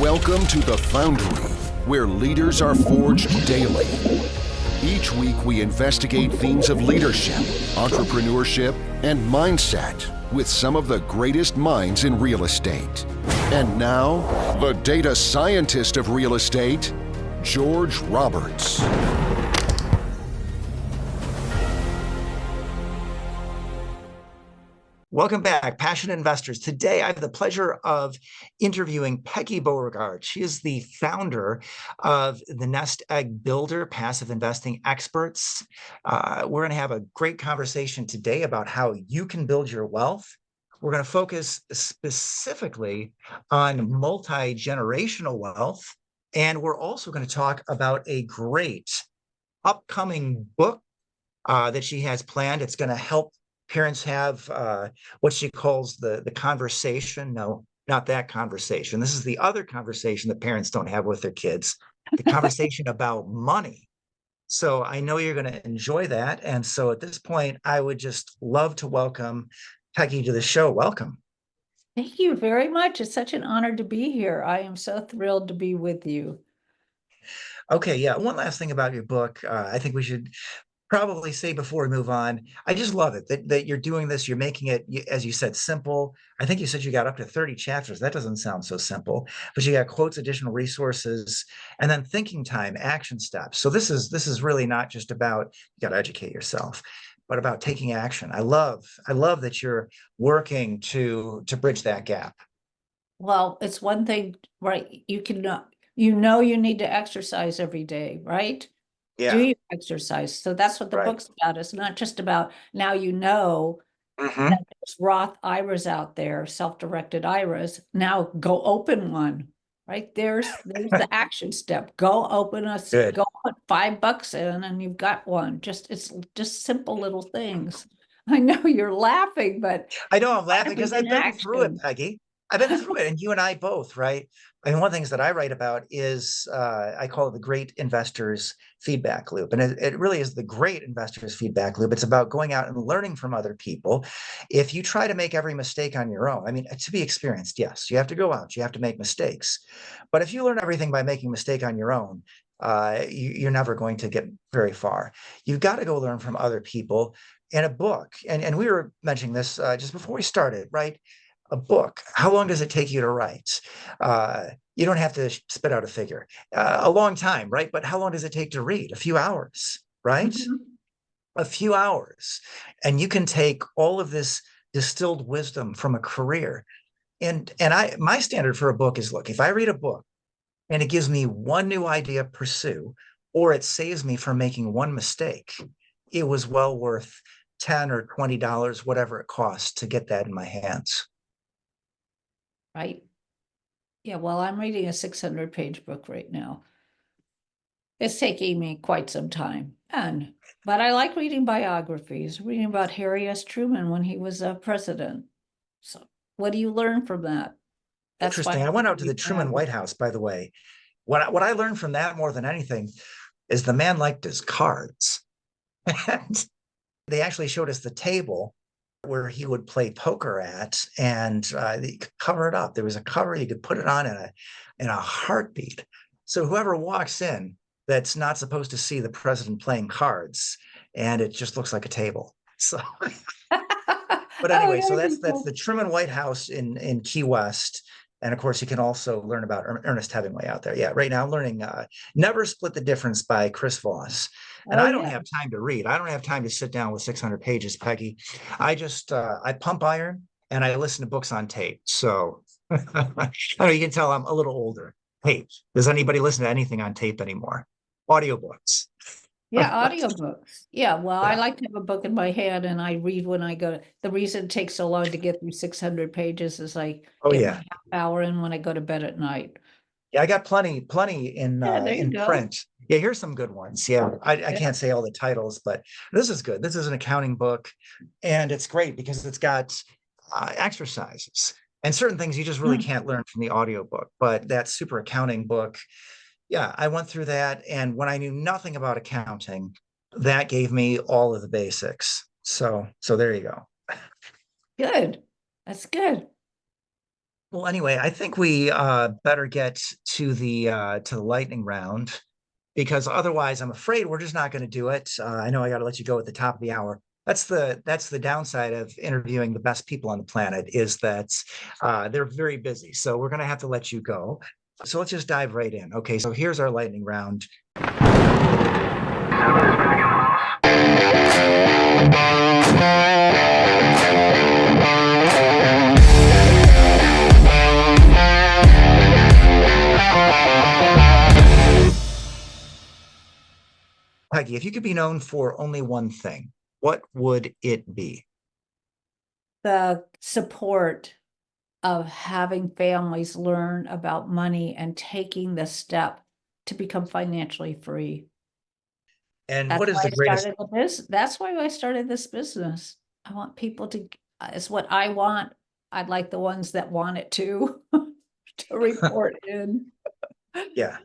Welcome to The Foundry, where leaders are forged daily. Each week we investigate themes of leadership, entrepreneurship, and mindset with some of the greatest minds in real estate. And now, the data scientist of real estate, George Roberts. Welcome back, passionate investors. Today, I have the pleasure of interviewing Peggy Beauregard. She is the founder of the Nest Egg Builder Passive Investing Experts. We're going to have a great conversation today about how you can build your wealth. We're going to focus specifically on multi-generational wealth. And we're also going to talk about a great upcoming book that she has planned. It's going to help parents have what she calls the conversation. No, not that conversation. This is the other conversation that parents don't have with their kids, the conversation about money. So I know you're going to enjoy that. And so at this point, I would just love to welcome Peggy to the show. Welcome. Thank you very much. It's such an honor to be here. I am so thrilled to be with you. Okay, yeah. One last thing about your book, I think we should probably say before we move on. I just love it that you're doing this. You're making it, as you said, simple. I think you said you got up to 30 chapters. That doesn't sound so simple, but you got quotes, additional resources, and then thinking time, action steps. So this is really not just about you got to educate yourself, but about taking action. I love that you're working to bridge that gap. Well, it's one thing, right? You need to exercise every day, right? Yeah. Do you exercise? So that's what the book's about. It's not just about now that there's Roth IRAs out there, self-directed IRAs. Now go open one, right? There's the action step. Go open go put $5 in and you've got one. It's just simple little things. I know you're laughing, but I know I'm laughing because I've been through it, Peggy. I've been through it, and you and I both, right? I mean, one of the things that I write about is I call it the great investors feedback loop. And it really is the great investors feedback loop. It's about going out and learning from other people. If you try to make every mistake on your own, I mean, to be experienced, yes, you have to go out, you have to make mistakes. But if you learn everything by making a mistake on your own, you're never going to get very far. You've got to go learn from other people in a book. And we were mentioning this just before we started, right? A book, how long does it take you to write? You don't have to spit out a figure. A long time, right? But how long does it take to read? A few hours, right? A few hours. And you can take all of this distilled wisdom from a career. And my standard for a book is, look, if I read a book and it gives me one new idea to pursue, or it saves me from making one mistake, it was well worth $10 or $20, whatever it costs to get that in my hands. Right. Yeah, well, I'm reading a 600-page book right now. It's taking me quite some time, but I like reading biographies, reading about Harry S. Truman when he was president. So what do you learn from that? That's interesting. I went out to the Truman White House, by the way. What I learned from that more than anything is the man liked his cards. And they actually showed us the table where he would play poker at, and you could cover it up. There was a cover you could put it on in a heartbeat. So whoever walks in that's not supposed to see the president playing cards, and it just looks like a table. So, but anyway, so that's the Truman White House in Key West. And of course, you can also learn about Ernest Hemingway out there. Yeah, right now I'm learning Never Split the Difference by Chris Voss. And I don't have time to read. I don't have time to sit down with 600 pages, Peggy. I just, I pump iron and I listen to books on tape. So I know you can tell I'm a little older. Tape. Does anybody listen to anything on tape anymore? Audiobooks. Yeah, audiobooks. Yeah, well, I like to have a book in my hand and I read when I go. The reason it takes so long to get through 600 pages is I get my half hour in when I go to bed at night. Yeah, I got plenty in print. Yeah, here's some good ones. Yeah, I can't say all the titles, but this is good. This is an accounting book, and it's great because it's got exercises and certain things you just really can't learn from the audiobook. But that super accounting book, yeah, I went through that, and when I knew nothing about accounting, that gave me all of the basics. So there you go. Good. That's good. Well, anyway, I think we better get to the lightning round, because otherwise I'm afraid we're just not going to do it. I know I got to let you go at the top of the hour. That's the downside of interviewing the best people on the planet, is that they're very busy. So we're going to have to let you go. So let's just dive right in. Okay, so here's our lightning round. Peggy, if you could be known for only one thing, what would it be? The support of having families learn about money and taking the step to become financially free. And That's what is why the I greatest? started this. That's why I started this business. I want people to, it's what I want. I'd like the ones that want it too, to report in. Yeah.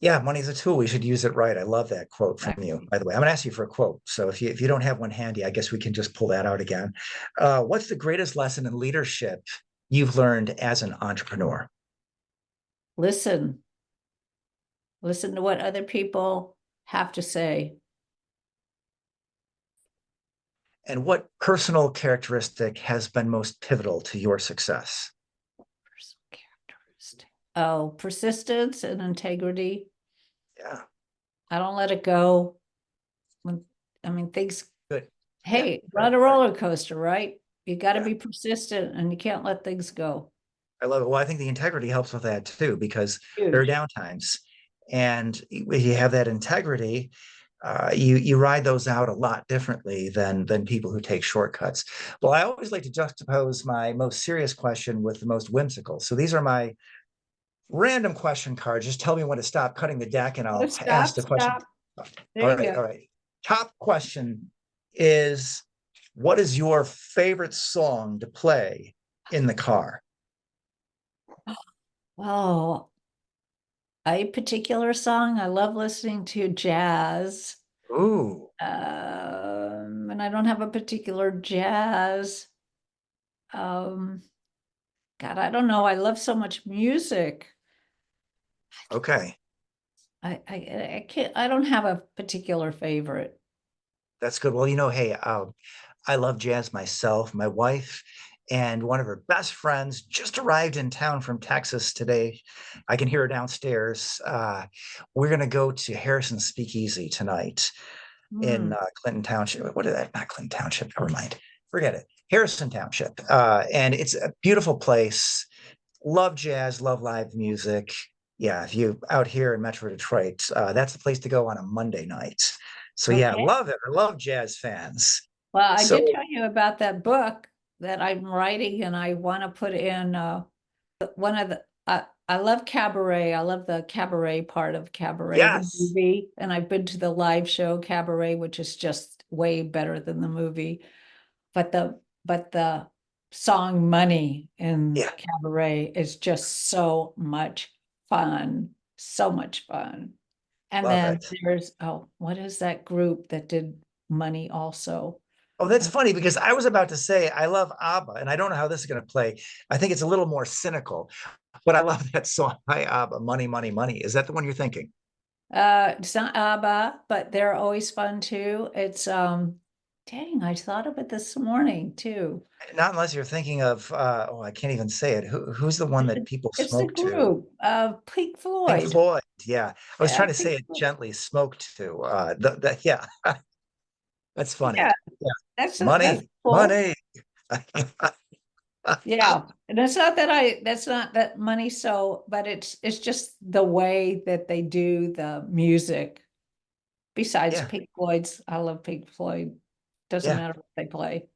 Yeah, money's a tool. We should use it right. I love that quote from you, by the way. I'm gonna ask you for a quote. So if you don't have one handy, I guess we can just pull that out again. What's the greatest lesson in leadership you've learned as an entrepreneur? Listen, listen to what other people have to say. And what personal characteristic has been most pivotal to your success? Personal characteristic. Oh, persistence and integrity. Yeah, I don't let it go. When, I mean, things, good. hey, Yeah, run a roller coaster, right? You got to yeah. be persistent and you can't let things go. I love it. Well, I think the integrity helps with that too, because there are Huge. downtimes, and when you have that integrity, you ride those out a lot differently than people who take shortcuts. Well, I always like to juxtapose my most serious question with the most whimsical. So these are my random question cards. Just tell me when to stop cutting the deck, and I'll ask Stop, the question. stop. All There you right, go. all right. Top question is, what is your favorite song to play in the car? Oh, a particular song. I love listening to jazz. Ooh, And I don't have a particular jazz. Um, God, I don't know. I love so much music. okay. I can't, I don't have a particular favorite. That's good. Well, hey, I love jazz myself. My wife and one of her best friends just arrived in town from Texas today. I can hear her downstairs. We're going to go to Harrison Speakeasy tonight in Hmm. Clinton Township. What is that? Not Clinton Township. Never mind. Forget it. Harrison Township. And it's a beautiful place. Love jazz, love live music. Yeah, if you out here in Metro Detroit, that's the place to go on a Monday night. So yeah, Okay. love it. I love jazz fans. Well, I So did tell you about that book that I'm writing, and I want to put in one of the. I love cabaret. I love the cabaret part of cabaret, the yes, movie, and I've been to the live show cabaret, which is just way better than the movie. But the song Money in yeah, cabaret is just so much fun, so much fun. And love then it. there's, oh, what is that group that did Money also? Oh, that's Uh, funny, because I was about to say I love ABBA, and I don't know how this is going to play. I think it's a little more cynical, but I love that song by ABBA, Money, Money, Money. Is that the one you're thinking? it's not ABBA, but they're always fun too. It's dang, I thought of it this morning too. Not unless you're thinking of oh, I can't even say it. Who's the one It's that the, people it's the smoke to? group of Pink Pink Floyd. Floyd. Yeah. I was Yeah, trying to Pink say it Floyd. gently, smoked to. Yeah. That's funny. Yeah, Yeah. that's Money, cool. money. Yeah, and that's not that money, so, but it's just the way that they do the music. Besides Yeah. Pink Floyd's, I love Pink Floyd. Doesn't Yeah. matter what they play.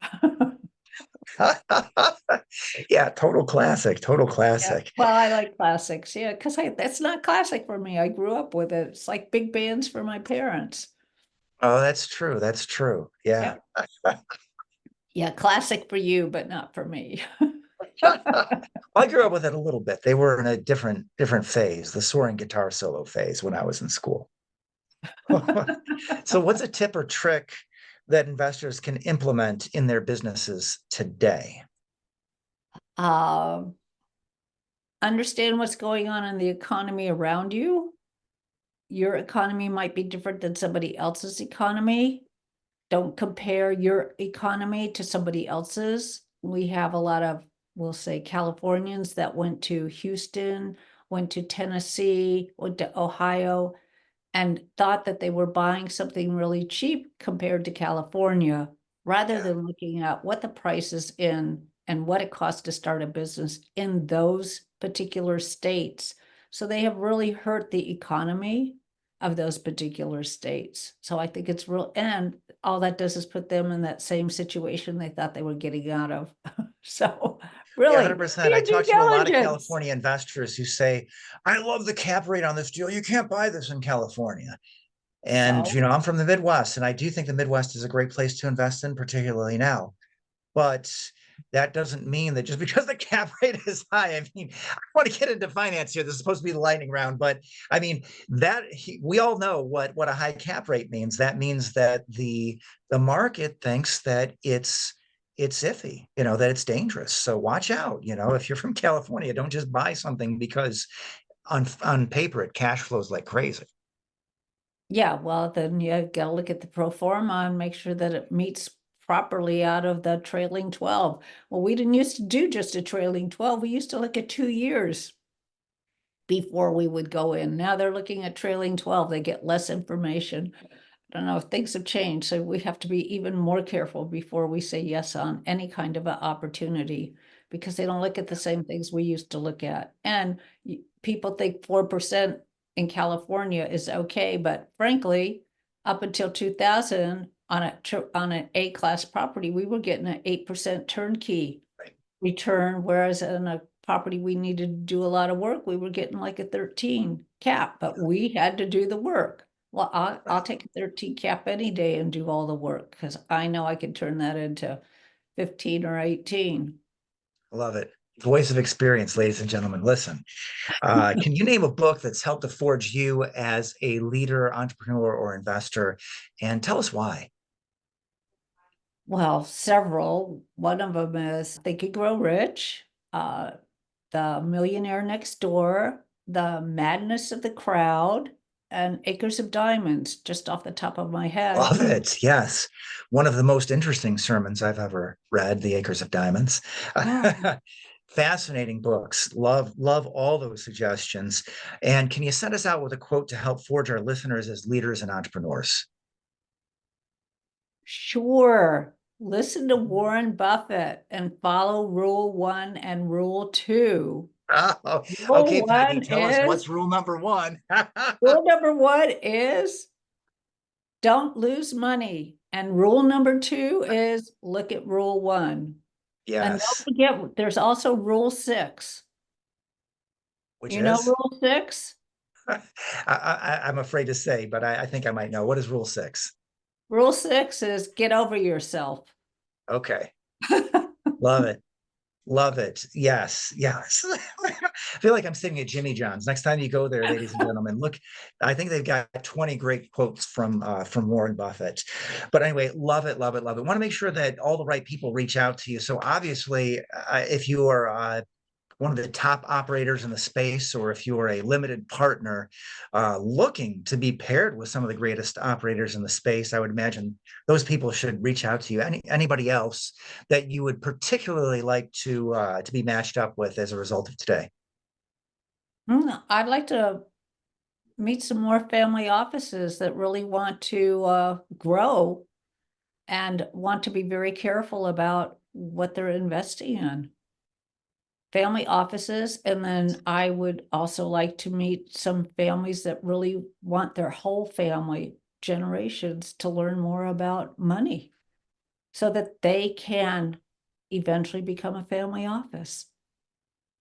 Yeah. Total classic. Total Yeah, classic. well, I like classics, yeah, because that's not classic for me. I grew up with it. It's like big bands for my parents. Oh, that's true. That's true. Yeah. Yeah, yeah, classic for you, but not for me. I grew up with it a little bit. They were in a different phase, the soaring guitar solo phase when I was in school. So what's a tip or trick that investors can implement in their businesses today? Understand what's going on in the economy around you. Your economy might be different than somebody else's economy. Don't compare your economy to somebody else's. We have a lot of, we'll say, Californians that went to Houston, went to Tennessee, went to Ohio, and thought that they were buying something really cheap compared to California, rather than looking at what the price is in and what it costs to start a business in those particular states. So they have really hurt the economy of those particular states. So I think it's real, and all that does is put them in that same situation they thought they were getting out of. So really, 100%. I talk to a lot of California investors who say, I love the cap rate on this deal. You can't buy this in California. And, you know, I'm from the Midwest, and I do think the Midwest is a great place to invest in, particularly now. But that doesn't mean that just because the cap rate is high, I mean, I want to get into finance here. This is supposed to be the lightning round, but I mean, we all know what a high cap rate means. That means that the market thinks that it's iffy, you know, that it's dangerous. So watch out, you know, if you're from California, don't just buy something because on paper it cash flows like crazy. Yeah, well, then you got to look at the pro forma and make sure that it meets properly out of the trailing 12. Well, we didn't used to do just a trailing 12. We used to look at 2 years before we would go in. Now they're looking at trailing 12. They get less information. I don't know if things have changed, so we have to be even more careful before we say yes on any kind of an opportunity, because they don't look at the same things we used to look at. And people think 4% in California is okay, but frankly, up until 2000, on an A-class property, we were getting an 8% turnkey return, whereas in a property we needed to do a lot of work, we were getting like a 13 cap, but we had to do the work. Well, I'll take a 13 cap any day and do all the work, because I know I can turn that into 15 or 18. Love it. Voice of experience, ladies and gentlemen. Listen, can you name a book that's helped to forge you as a leader, entrepreneur, or investor? And tell us why. Well, several. One of them is Think and Grow Rich, The Millionaire Next Door, The Madness of the Crowd, and Acres of Diamonds, just off the top of my head. Love it. Yes. One of the most interesting sermons I've ever read, The Acres of Diamonds. Fascinating books. Love all those suggestions. And can you send us out with a quote to help forge our listeners as leaders and entrepreneurs? Sure. Listen to Warren Buffett and follow Rule 1 and Rule 2. Oh, okay, Peggy, tell us what's rule number 1. Rule number 1 is don't lose money. And rule number 2 is look at Rule 1. Yes. And don't forget, there's also Rule 6. Which you know Rule 6? I'm afraid to say, but I think I might know. What is Rule 6? Rule 6 is get over yourself. Okay. Love it. Love it. Yes. Yes. I feel like I'm sitting at Jimmy John's. Next time you go there, ladies and gentlemen, look, I think they've got 20 great quotes from Warren Buffett. But anyway, love it, love it, love it. Want to make sure that all the right people reach out to you. So obviously, if you are one of the top operators in the space, or if you are a limited partner looking to be paired with some of the greatest operators in the space, I would imagine those people should reach out to you. Anybody else that you would particularly like to be matched up with as a result of today? I'd like to meet some more family offices that really want to grow and want to be very careful about what they're investing in. Family offices, and then I would also like to meet some families that really want their whole family generations to learn more about money so that they can eventually become a family office.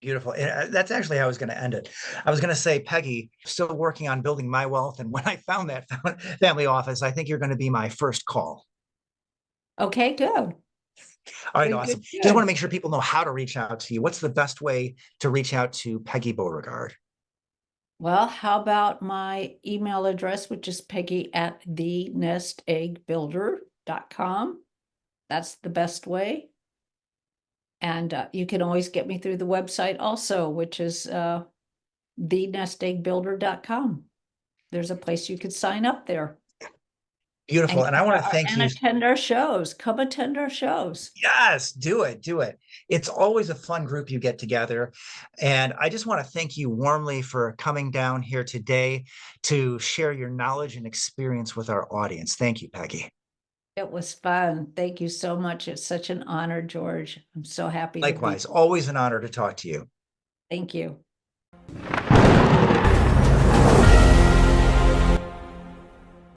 Beautiful. That's actually how I was going to end it. I was going to say, Peggy, still working on building my wealth. And when I found that family office, I think you're going to be my first call. Okay, good. All right, awesome. Just want to make sure people know how to reach out to you. What's the best way to reach out to Peggy Beauregard? Well, how about my email address, which is peggy@thenesteggbuilder.com. That's the best way. And you can always get me through the website also, which is thenestegbuilder.com. There's a place you could sign up there. Beautiful. And I want to thank you. And attend our shows. Come attend our shows. Yes, do it. Do it. It's always a fun group you get together. And I just want to thank you warmly for coming down here today to share your knowledge and experience with our audience. Thank you, Peggy. It was fun. Thank you so much. It's such an honor, George. I'm so happy. Likewise, always an honor to talk to you. Thank you.